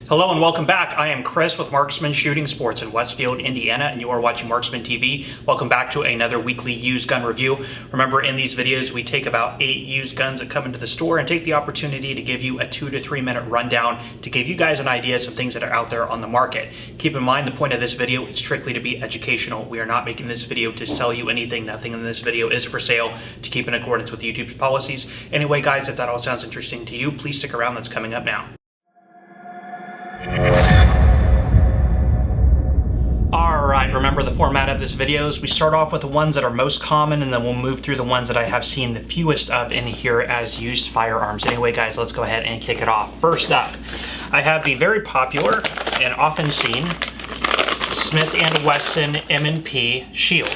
Hello and welcome back. I am Chris with Marksman Shooting Sports in Westfield, Indiana, and you are watching Marksman TV. Welcome back to another weekly used gun review. Remember, in these videos, we take about 8 used guns that come into the store and take the opportunity to give you a 2 to 3 minute rundown to give you guys an idea of some things that are out there on the market. Keep in mind, the point of this video is strictly to be educational. We are not making this video to sell you anything. Nothing in this video is for sale, to keep in accordance with YouTube's policies. Anyway, guys, if that all sounds interesting to you, please stick around. That's coming up now. Alright, remember the format of this video is we start off with the ones that are most common, and then we'll move through the ones that I have seen the fewest of in here as used firearms. Anyway, guys, let's go ahead and kick it off. First up, I have the very popular and often seen Smith & Wesson M&P Shield.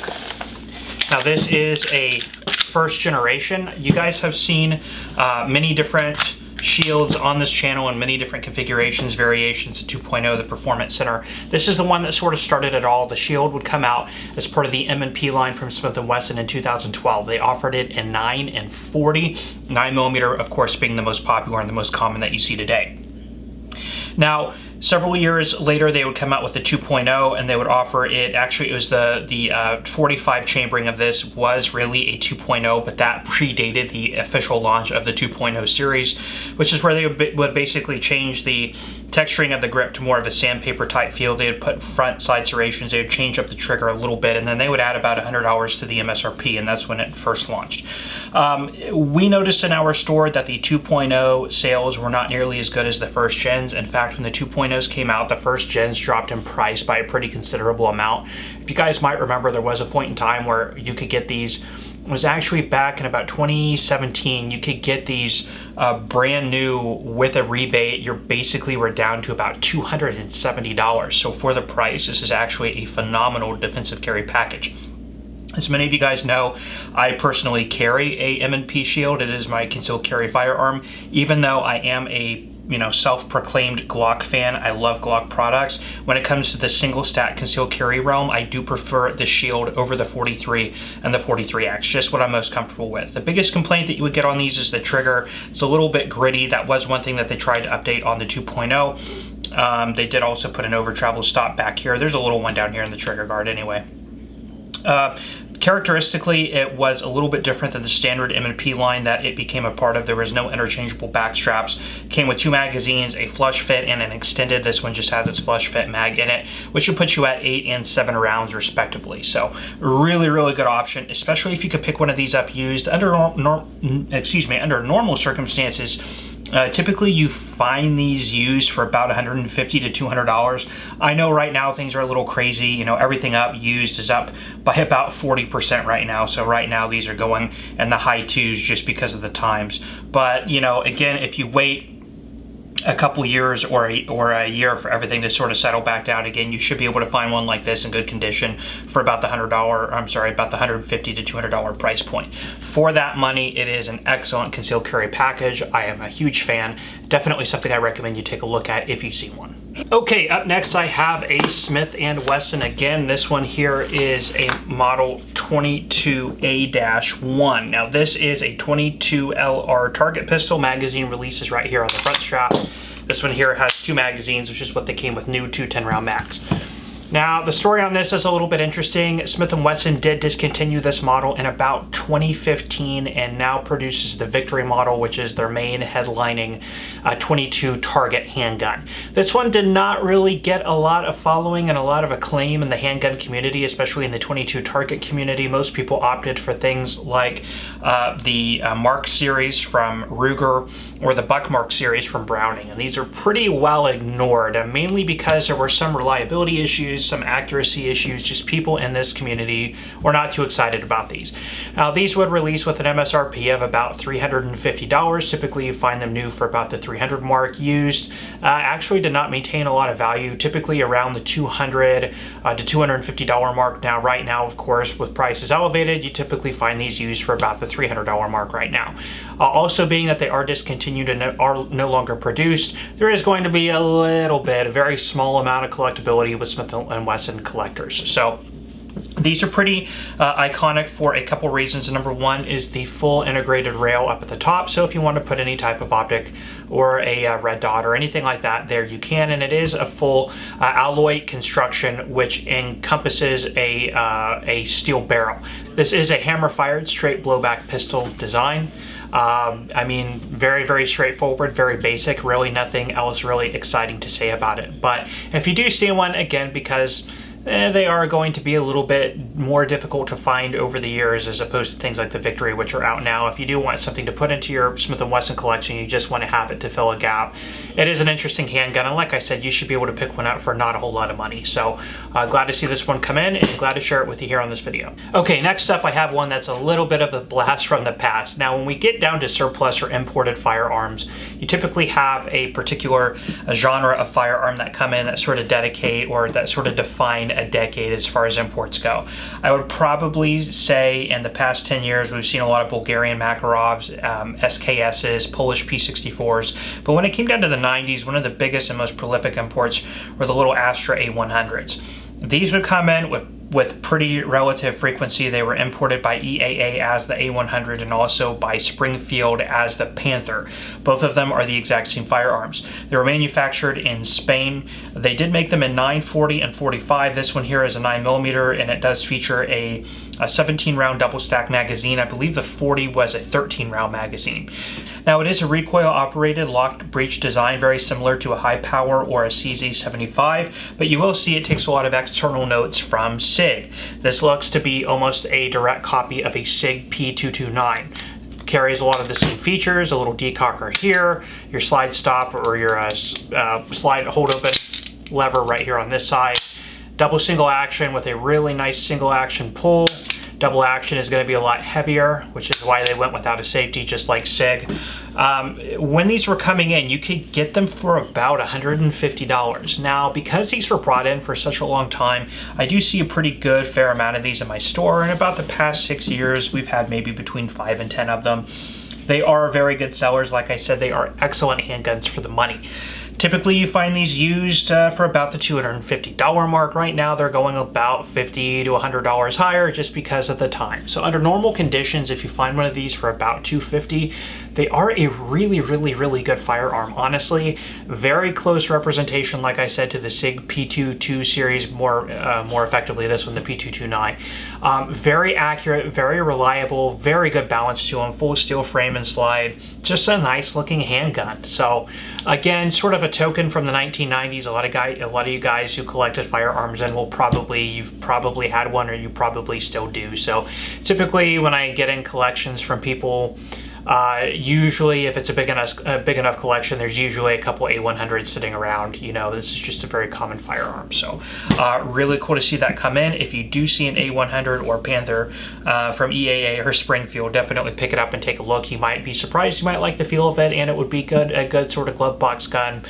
Now, this is a first generation. You guys have seen many different shields on this channel in many different configurations, variations, 2.0, the Performance Center. This is the one that sort of started it all. The shield would come out as part of the M&P line from Smith & Wesson in 2012. They offered it in 9 and 40, 9mm, of course, being the most popular and the most common that you see today. Now, several years later, they would come out with the 2.0, and they would offer it. Actually, it was the 45 chambering of this was really a 2.0, but that predated the official launch of the 2.0 series, which is where they would basically change the texturing of the grip to more of a sandpaper type feel. They would put front side serrations. They would change up the trigger a little bit, and then they would add about $100 to the MSRP, and that's when it first launched. We noticed in our store that the 2.0 sales were not nearly as good as the first gens. In fact, when the 2.0s came out, the first gens dropped in price by a pretty considerable amount. If you guys might remember, there was a point in time where you could get these. It was actually back in about 2017. You could get these brand new with a rebate. You basically were down to about $270. So for the price, this is actually a phenomenal defensive carry package. As many of you guys know, I personally carry a M&P Shield. It is my concealed carry firearm. Even though I am a self-proclaimed Glock fan, I love Glock products. When it comes to the single stack concealed carry realm, I do prefer the Shield over the 43 and the 43X, just what I'm most comfortable with. The biggest complaint that you would get on these is the trigger. It's a little bit gritty. That was one thing that they tried to update on the 2.0. They did also put an over travel stop back here. There's a little one down here in the trigger guard anyway. Characteristically, it was a little bit different than the standard M&P line that it became a part of. There was no interchangeable back straps. Came with 2 magazines, a flush fit, and an extended. This one just has its flush fit mag in it, which would put you at 8 and 7 rounds respectively. So really, really good option, especially if you could pick one of these up used under normal circumstances. Typically, you find these used for about $150 to $200. I know right now things are a little crazy. You know, everything up used is up by about 40% right now. So right now these are going in the high 2s just because of the times. But, you know, again, if you wait a couple years or a year for everything to sort of settle back down again, you should be able to find one like this in good condition for about the about the $150 to $200 price point. For that money, it is an excellent concealed carry package. I am a huge fan. Definitely something I recommend you take a look at if you see one. Okay, up next I have a Smith & Wesson. Again, this one here is a model 22A-1. Now this is a 22 LR target pistol. Magazine releases right here on the front strap. This one here has 2 magazines, which is what they came with, new 210 round mags. Now, the story on this is a little bit interesting. Smith & Wesson did discontinue this model in about 2015 and now produces the Victory model, which is their main headlining 22 target handgun. This one did not really get a lot of following and a lot of acclaim in the handgun community, especially in the 22 target community. Most people opted for things like the Mark series from Ruger or the Buckmark series from Browning, and these are pretty well ignored, mainly because there were some reliability issues, some accuracy issues. Just people in this community were not too excited about these. Now, these would release with an MSRP of about $350. Typically, you find them new for about the $300 mark. Used actually did not maintain a lot of value, typically around the $200 to $250 mark. Now, right now, of course, with prices elevated, you typically find these used for about the $300 mark right now. Also, being that they are discontinued and are no longer produced, there is going to be a little bit, a very small amount of collectability with Smith & Wesson collectors. So These are pretty iconic for a couple reasons. Number one is the full integrated rail up at the top. So if you want to put any type of optic or a red dot or anything like that there, you can. And it is a full alloy construction, which encompasses a steel barrel. This is a hammer-fired straight blowback pistol design. I mean, very, very straightforward, very basic, really nothing else really exciting to say about it. But if you do see one, again, because they are going to be a little bit more difficult to find over the years as opposed to things like the Victory, which are out now. If you do want something to put into your Smith & Wesson collection, you just want to have it to fill a gap. It is an interesting handgun, and like I said, you should be able to pick one up for not a whole lot of money. So glad to see this one come in, and glad to share it with you here on this video. Okay, next up I have one that's a little bit of a blast from the past. Now, when we get down to surplus or imported firearms, you typically have a particular genre of firearm that come in that sort of dedicate or that sort of define a decade as far as imports go. I would probably say in the past 10 years we've seen a lot of Bulgarian Makarovs, SKSs, Polish P64s, but when it came down to the 90s, one of the biggest and most prolific imports were the little Astra A100s. These would come in with pretty relative frequency. They were imported by EAA as the A100 and also by Springfield as the Panther. Both of them are the exact same firearms. They were manufactured in Spain. They did make them in 940 and 45. This one here is a 9mm, and it does feature a 17-round double stack magazine. I believe the 40 was a 13-round magazine. Now, it is a recoil-operated locked breech design, very similar to a high power or a CZ75, but you will see it takes a lot of external notes from SIG. This looks to be almost a direct copy of a SIG P229. Carries a lot of the same features, a little decocker here, your slide stop or your slide hold open lever right here on this side. Double single action with a really nice single action pull. Double action is going to be a lot heavier, which is why they went without a safety, just like SIG. When these were coming in, you could get them for about $150. Now, because these were brought in for such a long time, I do see a pretty good fair amount of these in my store. In about the past 6 years, we've had maybe between 5 and 10 of them. They are very good sellers. Like I said, they are excellent handguns for the money. Typically, you find these used for about the $250 mark. Right now, they're going about $50 to $100 higher just because of the time. So under normal conditions, if you find one of these for about $250, they are a really, really, really good firearm. Honestly, very close representation, like I said, to the SIG P22 series, more effectively this one, the P229. Very accurate, very reliable, very good balance to them, full steel frame and slide. Just a nice looking handgun. So again, sort of a token from the 1990s. A lot of you guys who collected firearms and you've probably had one, or you probably still do. So typically when I get in collections from people, usually if it's a big enough collection, there's usually a couple A100s sitting around. You know, this is just a very common firearm. So really cool to see that come in. If you do see an A100 or Panther from EAA or Springfield, definitely pick it up and take a look. You might be surprised. You might like the feel of it, and it would be a good sort of glove box gun,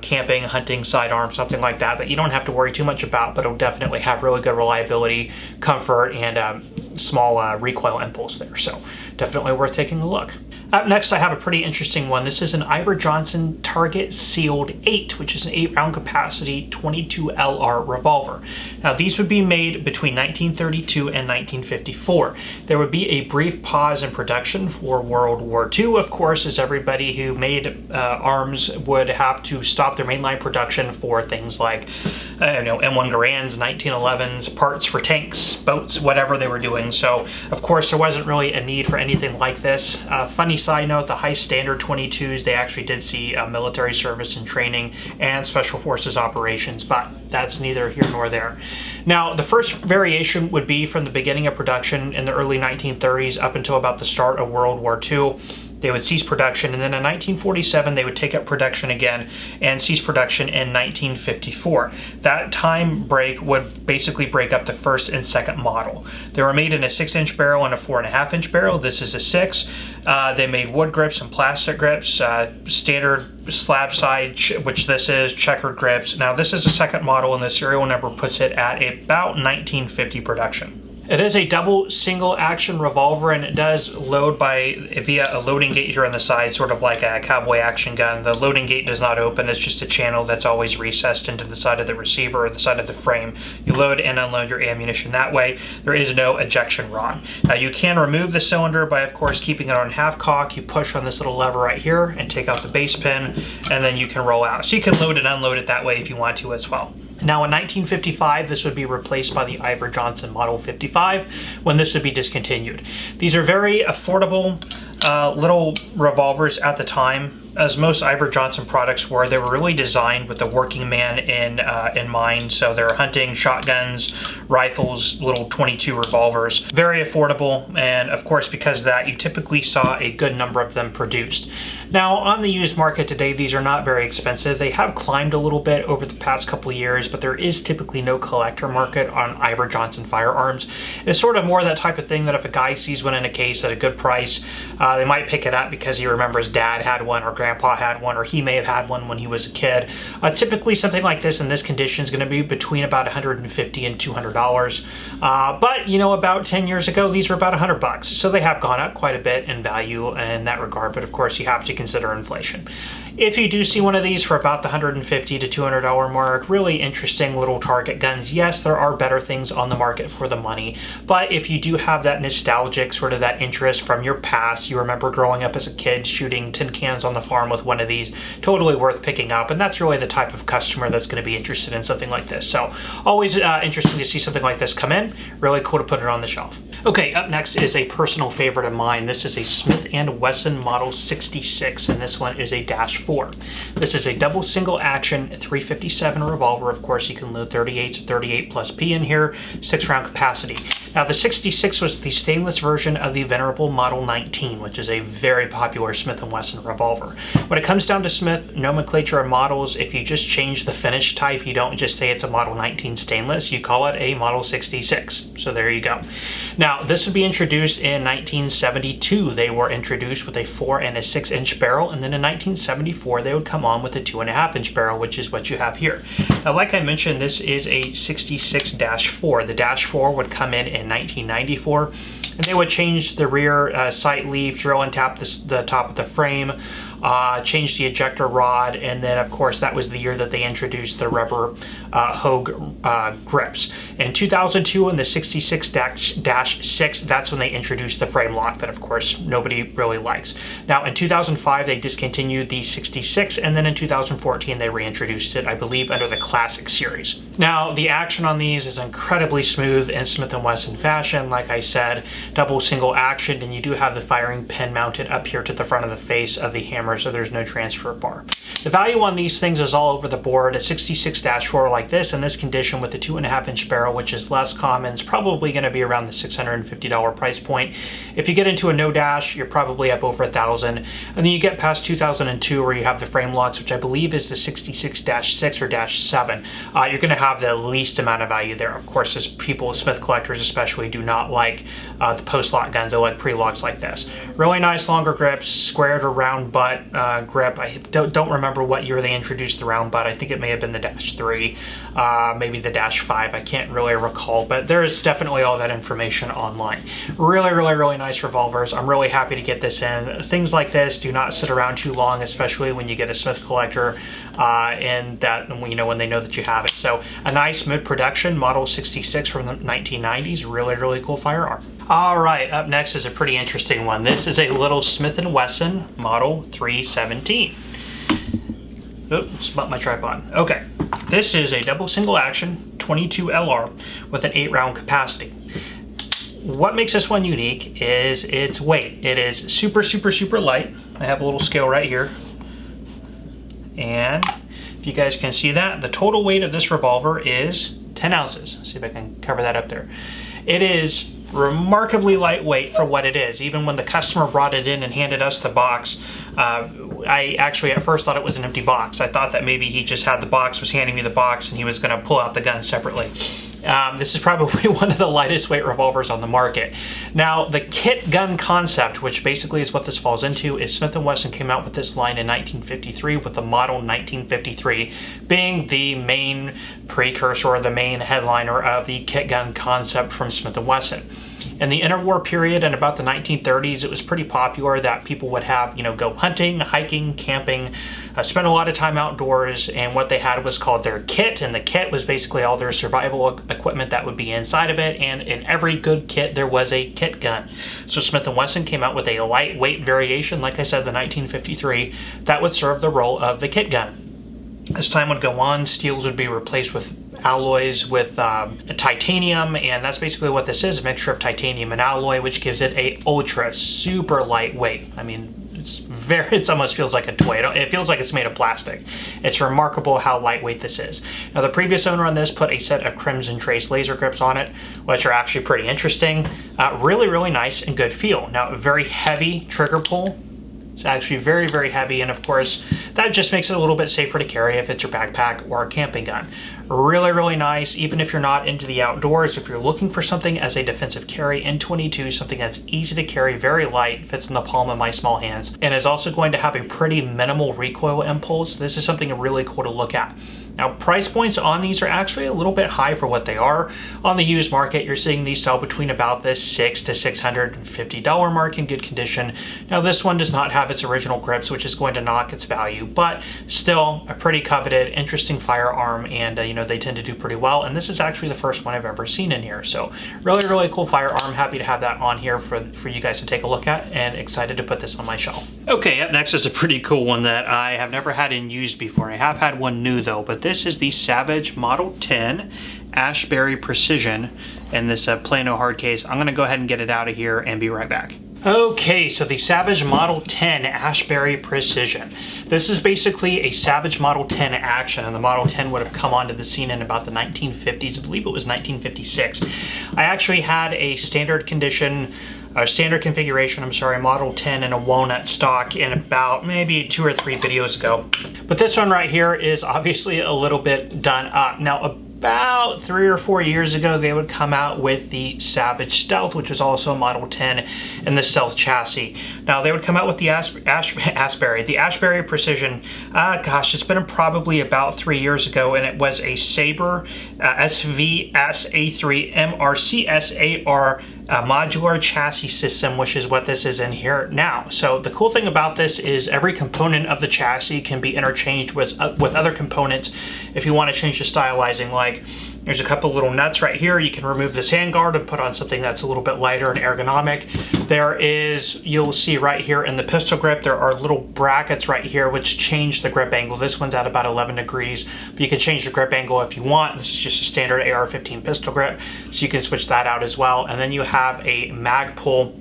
camping, hunting, sidearm, something like that you don't have to worry too much about, but it'll definitely have really good reliability, comfort, and small recoil impulse there. So definitely worth taking a look. Up next, I have a pretty interesting one. This is an Ivor Johnson Target Sealed 8, which is an 8-round capacity 22 LR revolver. Now, these would be made between 1932 and 1954. There would be a brief pause in production for World War II, of course, as everybody who made arms would have to stop their mainline production for things like M1 Garands, 1911s, parts for tanks, boats, whatever they were doing. So, of course, there wasn't really a need for anything like this. Funny side note, the high standard 22s, they actually did see military service and training and special forces operations, but that's neither here nor there. Now, the first variation would be from the beginning of production in the early 1930s up until about the start of World War II. They would cease production, and then in 1947 they would take up production again and cease production in 1954. That time break would basically break up the first and second model. They were made in a 6-inch barrel and a 4.5-inch barrel. This is a 6. They made wood grips and plastic grips, standard slab side, which this is, checkered grips. Now, this is a second model, and the serial number puts it at about 1950 production. It is a double single action revolver, and it does load via a loading gate here on the side, sort of like a cowboy action gun. The loading gate does not open. It's just a channel that's always recessed into the side of the receiver or the side of the frame. You load and unload your ammunition that way. There is no ejection rod. Now you can remove the cylinder by, of course, keeping it on half cock. You push on this little lever right here and take out the base pin, and then you can roll out. So you can load and unload it that way if you want to as well. Now in 1955, this would be replaced by the Ivor Johnson Model 55 when this would be discontinued. These are very affordable little revolvers at the time. As most Ivor Johnson products were, they were really designed with the working man in mind. So they're hunting, shotguns, rifles, little 22 revolvers. Very affordable, and of course because of that, you typically saw a good number of them produced. Now on the used market today, these are not very expensive. They have climbed a little bit over the past couple of years, but there is typically no collector market on Ivor Johnson firearms. It's sort of more that type of thing that if a guy sees one in a case at a good price, they might pick it up because he remembers dad had one or grandpa had one, or he may have had one when he was a kid. Typically something like this in this condition is going to be between about $150 and $200. But you know, about 10 years ago, these were about $100. So they have gone up quite a bit in value in that regard, but of course you have to consider inflation. If you do see one of these for about the $150 to $200 mark, really interesting little target guns, yes, there are better things on the market for the money, but if you do have that nostalgic sort of that interest from your past, you remember growing up as a kid shooting tin cans on the farm with one of these, totally worth picking up, and that's really the type of customer that's going to be interested in something like this. So always interesting to see something like this come in. Really cool to put it on the shelf. Okay, up next is a personal favorite of mine. This is a Smith & Wesson Model 66, and this one is a -4. This is a double single action 357 revolver. Of course, you can load 38s or 38 plus P in here, 6-round capacity. Now the 66 was the stainless version of the venerable Model 19, which is a very popular Smith & Wesson revolver. When it comes down to Smith nomenclature and models, if you just change the finish type, you don't just say it's a Model 19 stainless, you call it a Model 66. So there you go. Now this would be introduced in 1972. They were introduced with a 4 and a 6-inch barrel, and then in 1974 they would come on with a 2.5-inch barrel, which is what you have here. Now like I mentioned, this is a 66-4. The -4 would come in 1994, and they would change the rear sight leaf, drill and tap the top of the frame, change the ejector rod, and then of course that was the year that they introduced the rubber Hogue grips. In 2002, in the 66-6, that's when they introduced the frame lock that of course nobody really likes. Now in 2005 they discontinued the 66, and then in 2014 they reintroduced it, I believe, under the Classic series. Now the action on these is incredibly smooth in Smith & Wesson fashion. Like I said, double single action, and you do have the firing pin mounted up here to the front of the face of the hammer, so there's no transfer bar. The value on these things is all over the board. A 66-4 like this in this condition with the 2.5-inch barrel, which is less common, is probably going to be around the $650 price point. If you get into a no dash, you're probably up over $1,000, and then you get past 2002 where you have the frame locks, which I believe is the 66-6 or -7. You're going to have the least amount of value there. Of course, as people, Smith collectors especially, do not like the post-lock guns. They like pre-locks like this. Really nice longer grips, squared or round butt grip. I don't remember what year they introduced the round butt. I think it may have been the -3, maybe the -5. I can't really recall, but there is definitely all that information online. Really nice revolvers. I'm really happy to get this in. Things like this do not sit around too long, especially when you get a Smith collector and that, you know, when they know that you have it. So a nice mid-production Model 66 from the 1990s. Really cool firearm. All right, up next is a pretty interesting one. This is a little Smith & Wesson Model 317. Oops, bumped my tripod. Okay, this is a double single action 22 LR with an 8-round capacity. What makes this one unique is its weight. It is super light. I have a little scale right here. And if you guys can see that, the total weight of this revolver is 10 ounces. Let's see if I can cover that up there. It is remarkably lightweight for what it is. Even when the customer brought it in and handed us the box, I actually at first thought it was an empty box. I thought that maybe he just had the box, was handing me the box, and he was going to pull out the gun separately. This is probably one of the lightest weight revolvers on the market. Now, the kit gun concept, which basically is what this falls into, is Smith & Wesson came out with this line in 1953 with the model 1953 being the main precursor or the main headliner of the kit gun concept from Smith & Wesson. In the interwar period in about the 1930s, it was pretty popular that people would have, go hunting, hiking, camping, spend a lot of time outdoors, and what they had was called their kit, and the kit was basically all their survival equipment that would be inside of it, and in every good kit there was a kit gun. So Smith & Wesson came out with a lightweight variation, like I said, the 1953, that would serve the role of the kit gun. As time would go on, steels would be replaced with alloys with titanium, and that's basically what this is, a mixture of titanium and alloy, which gives it a ultra super lightweight. I mean, it almost feels like a toy. It feels like it's made of plastic. It's remarkable how lightweight this is. Now, the previous owner on this put a set of Crimson Trace laser grips on it, which are actually pretty interesting. Really nice and good feel. Now, a very heavy trigger pull. It's actually very, very heavy, and of course, that just makes it a little bit safer to carry if it's your backpack or a camping gun. Really nice, even if you're not into the outdoors. If you're looking for something as a defensive carry in 22, something that's easy to carry, very light, fits in the palm of my small hands, and is also going to have a pretty minimal recoil impulse, this is something really cool to look at. Now, price points on these are actually a little bit high for what they are. On the used market, you're seeing these sell between about the $600 to $650 mark in good condition. Now, this one does not have its original grips, which is going to knock its value, but still a pretty coveted, interesting firearm, and they tend to do pretty well. And this is actually the first one I've ever seen in here. So really cool firearm. Happy to have that on here for you guys to take a look at, and excited to put this on my shelf. Okay, up next is a pretty cool one that I have never had in use before. I have had one new though, but this is the Savage Model 10 Ashbury Precision in this Plano hard case. I'm gonna go ahead and get it out of here and be right back. Okay, so the Savage Model 10 Ashbury Precision. This is basically a Savage Model 10 action, and the Model 10 would have come onto the scene in about the 1950s. I believe it was 1956. I actually had a standard configuration, Model 10 in a walnut stock in about maybe 2 or 3 videos ago. But this one right here is obviously a little bit done up. Now, about 3 or 4 years ago, they would come out with the Savage Stealth, which was also a Model 10 in the Stealth chassis. Now, they would come out with the Ashbury Precision. Gosh, it's been probably about 3 years ago, and it was a Sabre SVSA3 MRCSAR modular chassis system, which is what this is in here now. So the cool thing about this is every component of the chassis can be interchanged with other components if you want to change the stylizing. Like, there's a couple little nuts right here. You can remove this handguard and put on something that's a little bit lighter and ergonomic. There is, you'll see right here in the pistol grip, there are little brackets right here which change the grip angle. This one's at about 11 degrees, but you can change the grip angle if you want. This is just a standard AR-15 pistol grip, so you can switch that out as well. And then you have a mag pull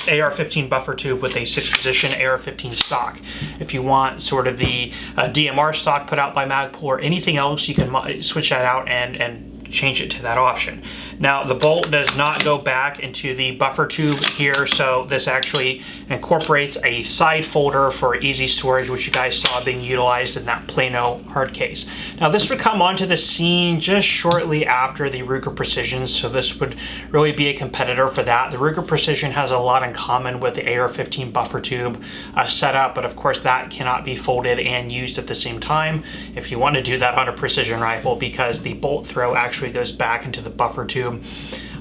AR-15 buffer tube with a 6-position AR-15 stock. If you want sort of the DMR stock put out by Magpul or anything else, you can switch that out and change it to that option. Now, the bolt does not go back into the buffer tube here, so this actually incorporates a side folder for easy storage, which you guys saw being utilized in that Plano hard case. Now, this would come onto the scene just shortly after the Ruger Precision, so this would really be a competitor for that. The Ruger Precision has a lot in common with the AR-15 buffer tube setup, but of course that cannot be folded and used at the same time if you want to do that on a precision rifle, because the bolt throw actually goes back into the buffer tube.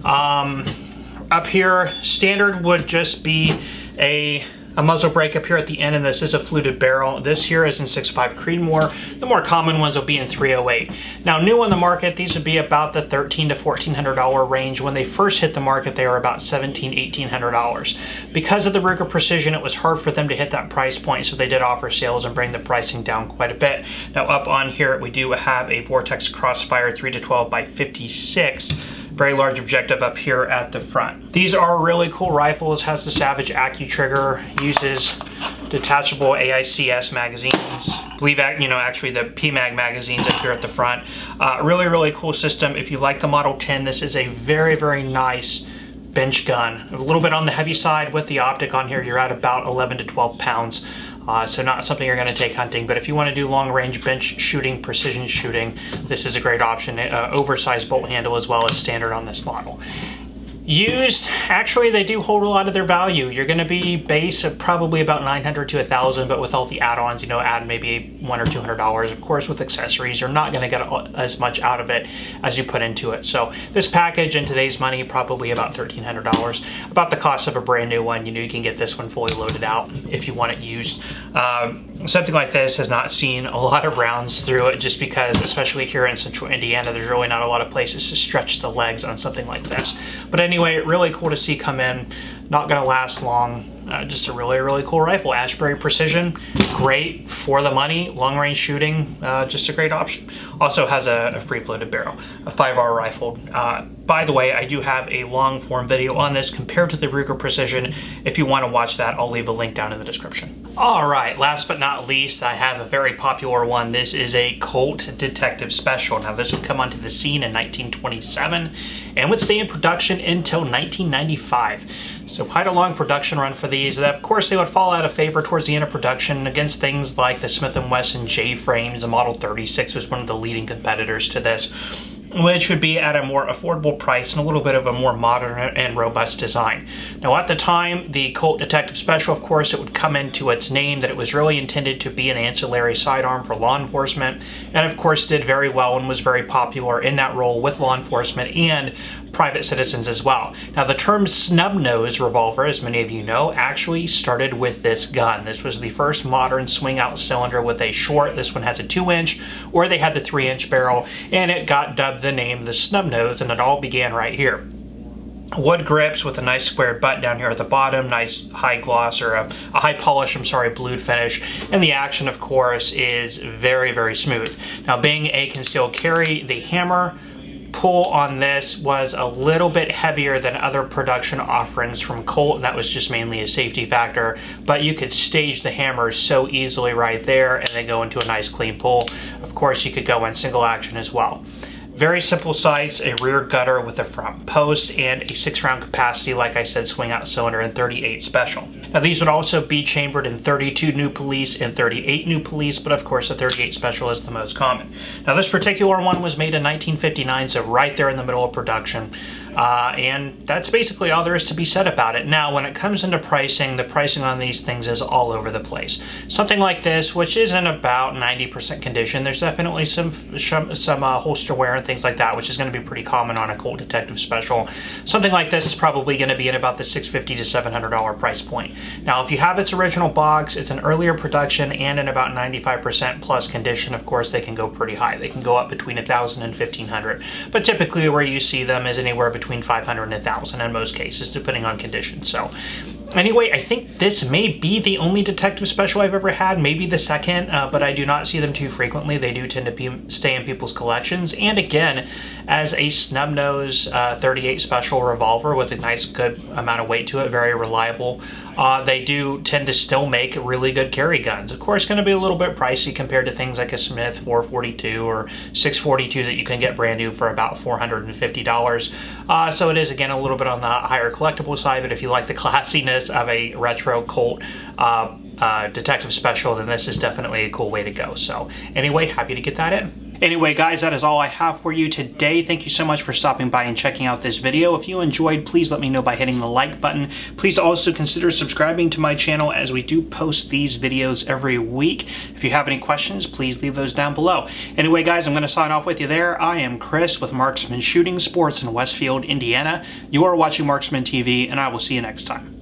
Up here, standard would just be a muzzle brake up here at the end, and this is a fluted barrel. This here is in 6.5 Creedmoor. The more common ones will be in 308. Now, new on the market, these would be about the $1,300 to $1,400 range. When they first hit the market, they were about $1,700, $1,800. Because of the Ruger Precision, it was hard for them to hit that price point, so they did offer sales and bring the pricing down quite a bit. Now, up on here, we do have a Vortex Crossfire 3-12 by 56. Very large objective up here at the front. These are really cool rifles. Has the Savage AccuTrigger, uses detachable AICS magazines. I believe, actually the PMAG magazines up here at the front. Really cool system. If you like the Model 10, this is a very nice bench gun. A little bit on the heavy side with the optic on here. You're at about 11 to 12 pounds so not something you're going to take hunting. But if you want to do long-range bench shooting, precision shooting, this is a great option. Oversized bolt handle as well as standard on this model. Used, actually they do hold a lot of their value. You're going to be base of probably about $900 to $1,000, but with all the add-ons, you know, add maybe $100 or $200. Of course, with accessories, you're not going to get as much out of it as you put into it. So this package in today's money, probably about $1,300, about the cost of a brand new one. You know, you can get this one fully loaded out if you want it used. Something like this has not seen a lot of rounds through it, just because, especially here in central Indiana, there's really not a lot of places to stretch the legs on something like this. But anyway, really cool to see come in. Not going to last long. Just a really cool rifle. Ashford precision, great for the money. Long range shooting, just a great option. Also has a free floated barrel, a 5R rifle. By the way, I do have a long form video on this compared to the Ruger Precision. If you want to watch that, I'll leave a link down in the description. All right, last but not least, I have a very popular one. This is a Colt Detective Special. Now this would come onto the scene in 1927 and would stay in production until 1995. So quite a long production run for these. Of course, they would fall out of favor towards the end of production against things like the Smith & Wesson J-frames. The Model 36 was one of the leading competitors to this, which would be at a more affordable price and a little bit of a more modern and robust design. Now at the time, the Colt Detective Special, of course, it would come into its name that it was really intended to be an ancillary sidearm for law enforcement, and of course did very well and was very popular in that role with law enforcement and private citizens as well. Now the term snub nose revolver, as many of you know, actually started with this gun. This was the first modern swing out cylinder with a short, this one has a 2-inch, or they had the 3-inch barrel, and it got dubbed the name the snub nose, and it all began right here. Wood grips with a nice squared butt down here at the bottom, nice high gloss, or a high polish, blued finish, and the action, of course, is very smooth. Now being a concealed carry, the hammer pull on this was a little bit heavier than other production offerings from Colt, and that was just mainly a safety factor, but you could stage the hammer so easily right there and then go into a nice clean pull. Of course, you could go in single action as well. Very simple size, a rear gutter with a front post, and a 6-round capacity, like I said, swing out cylinder and 38 special. Now these would also be chambered in 32 new police and 38 new police, but of course the 38 special is the most common. Now this particular one was made in 1959, so right there in the middle of production. And that's basically all there is to be said about it. Now, when it comes into pricing, the pricing on these things is all over the place. Something like this, which is in about 90% condition, there's definitely some holster wear and things like that, which is going to be pretty common on a Colt Detective Special. Something like this is probably going to be in about the $650 to $700 price point. Now, if you have its original box, it's an earlier production, and in about 95% plus condition, of course, they can go pretty high. They can go up between $1,000 and $1,500. But typically where you see them is anywhere between $500 and $1,000 in most cases, depending on condition. So anyway, I think this may be the only Detective Special I've ever had, maybe the second, but I do not see them too frequently. They do tend to stay in people's collections. And again, as a snub nose 38 Special revolver with a nice good amount of weight to it, very reliable, they do tend to still make really good carry guns. Of course, going to be a little bit pricey compared to things like a Smith 442 or 642 that you can get brand new for about $450. So it is, again, a little bit on the higher collectible side, but if you like the classiness of a retro Colt Detective Special, then this is definitely a cool way to go. So anyway, happy to get that in. Anyway, guys, that is all I have for you today. Thank you so much for stopping by and checking out this video. If you enjoyed, please let me know by hitting the like button. Please also consider subscribing to my channel, as we do post these videos every week. If you have any questions, please leave those down below. Anyway, guys, I'm going to sign off with you there. I am Chris with Marksman Shooting Sports in Westfield, Indiana. You are watching Marksman TV, and I will see you next time.